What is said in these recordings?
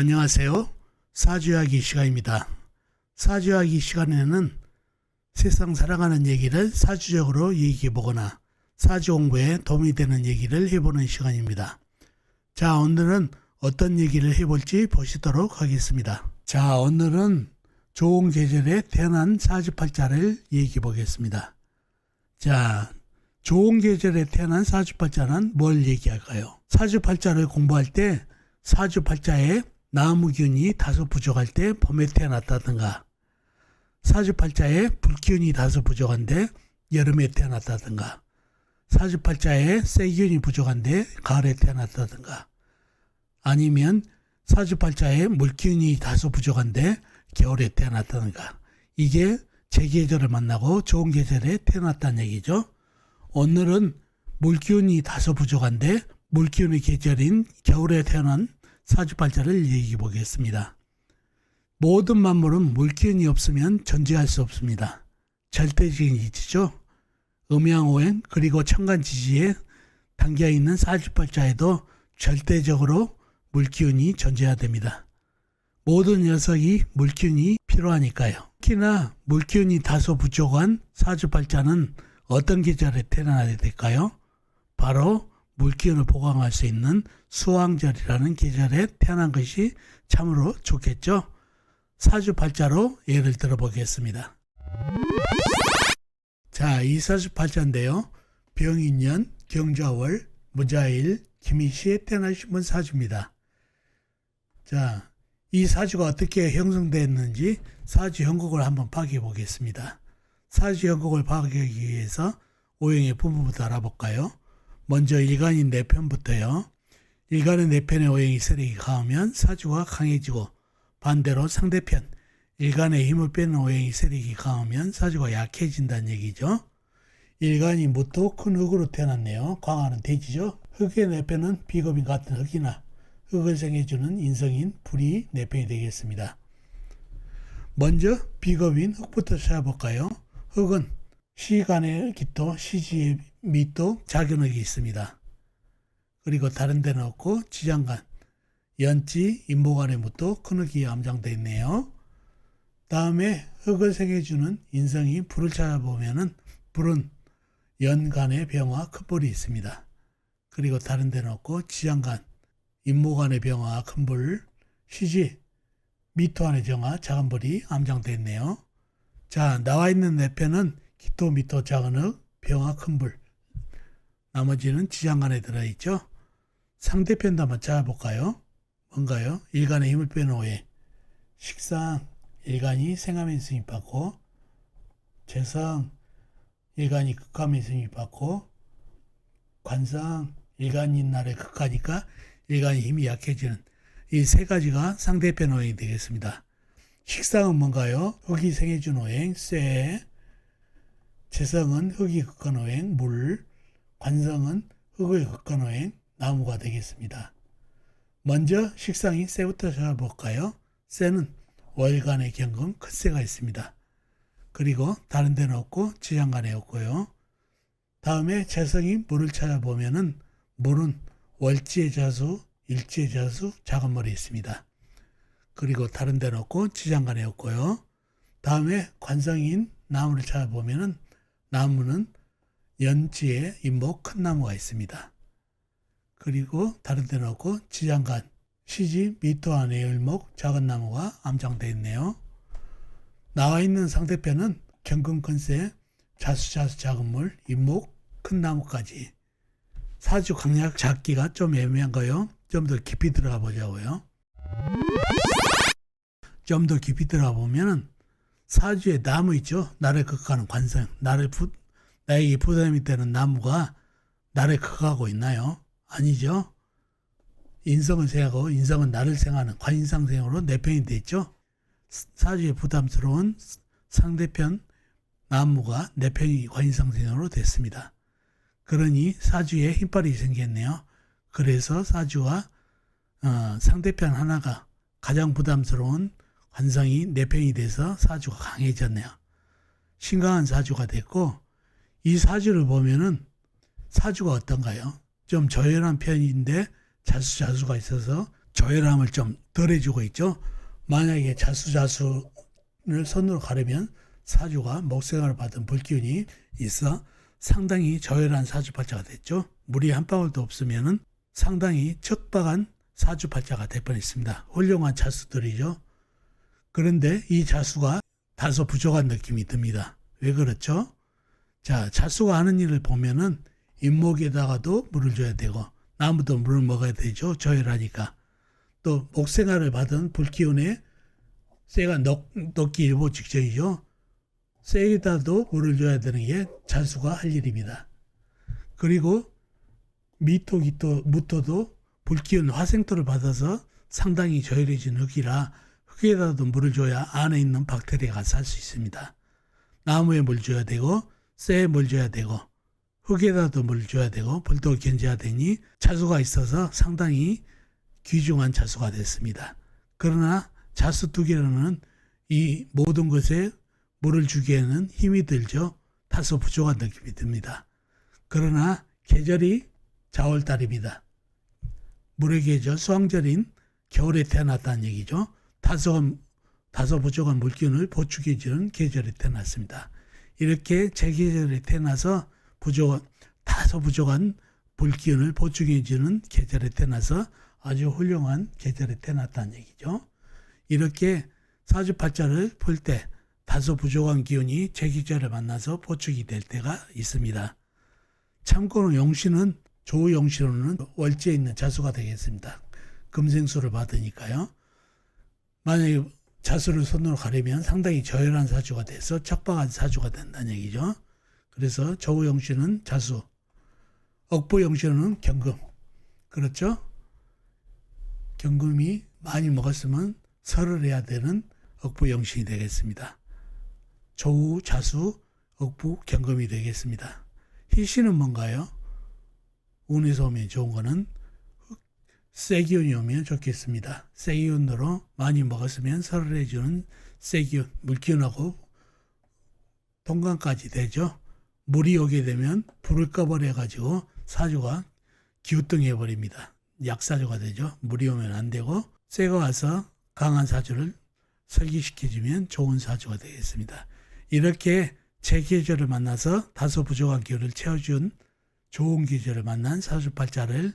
안녕하세요. 사주이야기 시간입니다. 사주이야기 시간에는 세상 살아가는 얘기를 사주적으로 얘기해보거나 사주 공부에 도움이 되는 얘기를 해보는 시간입니다. 자, 오늘은 어떤 얘기를 해볼지 보시도록 하겠습니다. 자, 오늘은 좋은 계절에 태어난 사주팔자를 얘기해 보겠습니다. 자, 좋은 계절에 태어난 사주팔자는 뭘 얘기할까요? 사주팔자를 공부할 때 사주팔자에 나무기운이 다소 부족할 때 봄에 태어났다든가, 사주팔자에 불기운이 다소 부족한데 여름에 태어났다든가, 사주팔자에 쇠기운이 부족한데 가을에 태어났다든가, 아니면 사주팔자에 물기운이 다소 부족한데 겨울에 태어났다든가, 이게 제 계절을 만나고 좋은 계절에 태어났다는 얘기죠. 오늘은 물기운이 다소 부족한데 물기운의 계절인 겨울에 태어난 사주팔자를 얘기해 보겠습니다. 모든 만물은 물기운이 없으면 존재할 수 없습니다. 절대적인 이치죠. 음양오행 그리고 천간지지에 담겨있는 사주팔자에도 절대적으로 물기운이 존재해야 됩니다. 모든 녀석이 물기운이 필요하니까요. 특히나 물기운이 다소 부족한 사주팔자는 어떤 계절에 태어나야 될까요? 바로 물기운을 보강할 수 있는 수왕절이라는 계절에 태어난 것이 참으로 좋겠죠. 사주팔자로 예를 들어보겠습니다. 자, 이 사주팔자인데요. 병인년, 경자월, 무자일, 김희시에 태어나신 분 사주입니다. 자, 이 사주가 어떻게 형성되었는지 사주 형국을 한번 파악해 보겠습니다. 사주 형국을 파악하기 위해서 오행의 부분부터 알아볼까요? 먼저 일간인 내편부터요. 일간의 내편의 오행이 세력이 강하면 사주가 강해지고, 반대로 상대편 일간의 힘을 빼는 오행이 세력이 강하면 사주가 약해진다는 얘기죠. 일간이 무토 큰 흙으로 태어났네요. 광화는 돼지죠. 흙의 내편은 비겁인 같은 흙이나 흙을 생해주는 인성인 불이 내편이 되겠습니다. 먼저 비겁인 흙부터 찾아볼까요? 흙은 시간의 기토, 시지의 미토, 작은 흙이 있습니다. 그리고 다른 데는 없고 지장간, 연지, 인목간의 무토, 큰 흙이 암장되어 있네요. 다음에 흙을 생해주는 인성이 불을 찾아보면은 불은 연간의 병화, 큰불이 있습니다. 그리고 다른 데는 없고 지장간, 인목간의 병화, 큰불, 시지, 미토 안의 정화, 작은 불이 암장되어 있네요. 자, 나와 있는 내편은 기토, 미토, 작은 흙, 병화, 큰불, 나머지는 지장간에 들어있죠. 상대편도 한번 찾아볼까요? 뭔가요? 일간의 힘을 빼는 오행. 식상, 일간이 생암에 승입받고, 재성, 일간이 극함에 승입받고, 관성, 일간이 날에 극하니까 일간이 힘이 약해지는 이 세 가지가 상대편 오행이 되겠습니다. 식상은 뭔가요? 흙이 생해준 오행, 쇠. 재성은 흙이 극한 오행, 물. 관성은 흙의 극한 오행, 나무가 되겠습니다. 먼저 식상인 쇠부터 찾아볼까요? 쇠는 월간의 경금 큰 쇠가 있습니다. 그리고 다른 데는 없고 지장간에 없고요. 다음에 재성인 물을 찾아보면은 물은 월지의 자수, 일지의 자수, 작은 물이 있습니다. 그리고 다른 데는 없고 지장간에 없고요. 다음에 관성인 나무를 찾아보면은 나무는 연지에 인목 큰 나무가 있습니다. 그리고 다른 데는 없고 지장간, 시지, 미토 안에 을목 작은 나무가 암장되어 있네요. 나와 있는 상대편은 경금 큰쇠, 자수 작은 물, 인목 큰 나무까지. 사주 강약 잡기가 좀 애매한 거요. 좀 더 깊이 들어가 보자고요. 좀 더 깊이 들어가 보면은 사주에 나무 있죠. 나를 극하는 관성, 나에게 부담이 되는 나무가 나를 극하고 있나요? 아니죠. 인성을 생하고 인성은 나를 생하는 관인상생으로 내편이 되어 있죠. 사주에 부담스러운 상대편 나무가 내편이 관인상생으로 됐습니다. 그러니 사주에 힘빨이 생겼네요. 그래서 사주와 상대편 하나가 가장 부담스러운 관성이 내편이 돼서 사주가 강해졌네요. 신강한 사주가 됐고, 이 사주를 보면은 사주가 어떤가요? 좀 저열한 편인데 자수가 있어서 저혈함을 좀 덜해주고 있죠. 만약에 자수를 손으로 가르면 사주가 목생활을 받은 불기운이 있어 상당히 저혈한 사주팔자가 됐죠. 물이 한 방울도 없으면 상당히 척박한 사주팔자가 될 뻔했습니다. 훌륭한 자수들이죠. 그런데 이 자수가 다소 부족한 느낌이 듭니다. 왜 그렇죠? 자, 자수가 하는 일을 보면은 잇목에다가도 물을 줘야 되고 나무도 물을 먹어야 되죠. 저혈하니까. 또 목생활을 받은 불기운에 쇠가 녹기 일보 직전이죠. 쇠에다도 물을 줘야 되는 게 자수가 할 일입니다. 그리고 무토도 불기운 화생토를 받아서 상당히 저혈해진 흙이라 흙에다도 물을 줘야 안에 있는 박테리아가 살 수 있습니다. 나무에 물 줘야 되고 쇠에 물 줘야 되고 흙에다도 물 줘야 되고 불도 견뎌야 되니 자수가 있어서 상당히 귀중한 자수가 됐습니다. 그러나 자수 두 개로는 이 모든 것에 물을 주기에는 힘이 들죠. 다소 부족한 느낌이 듭니다. 그러나 계절이 4월달입니다. 물의 계절, 수확절인 겨울에 태어났다는 얘기죠. 다소 부족한 물기운을 보충해주는 계절에 태어났습니다. 이렇게 제 계절에 태어나서 다소 부족한 물기운을 보충해주는 계절에 태어나서 아주 훌륭한 계절에 태어났다는 얘기죠. 이렇게 사주팔자를 풀 때 다소 부족한 기운이 제 계절을 만나서 보충이 될 때가 있습니다. 참고로 용신은 조용신으로는 월지에 있는 자수가 되겠습니다. 금생수를 받으니까요. 만약에 자수를 손으로 가리면 상당히 저혈한 사주가 돼서 척박한 사주가 된다는 얘기죠. 그래서 조용신은 자수, 억부용신은 경금. 그렇죠? 경금이 많이 먹었으면 설을 해야 되는 억부용신이 되겠습니다. 조우, 자수, 억부, 경금이 되겠습니다. 희신은 뭔가요? 운에서 오면 좋은 거는 쇠기운이 오면 좋겠습니다. 쇠기운으로 많이 먹었으면 설을 해주는 쇠기운, 물기운하고 동강까지 되죠. 물이 오게 되면 불을 꺼버려가지고 사주가 기우뚱해버립니다. 약사주가 되죠. 물이 오면 안 되고 쇠가 와서 강한 사주를 설기시켜주면 좋은 사주가 되겠습니다. 이렇게 제 계절을 만나서 다소 부족한 기운을 채워준 좋은 계절을 만난 사주팔자를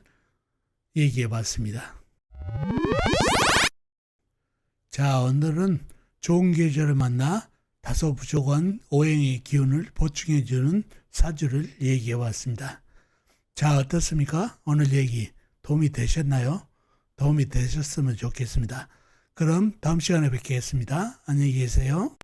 얘기해 봤습니다. 자, 오늘은 좋은 계절을 만나 다소 부족한 오행의 기운을 보충해주는 사주를 얘기해 봤습니다. 자, 어떻습니까? 오늘 얘기 도움이 되셨나요? 도움이 되셨으면 좋겠습니다. 그럼 다음 시간에 뵙겠습니다. 안녕히 계세요.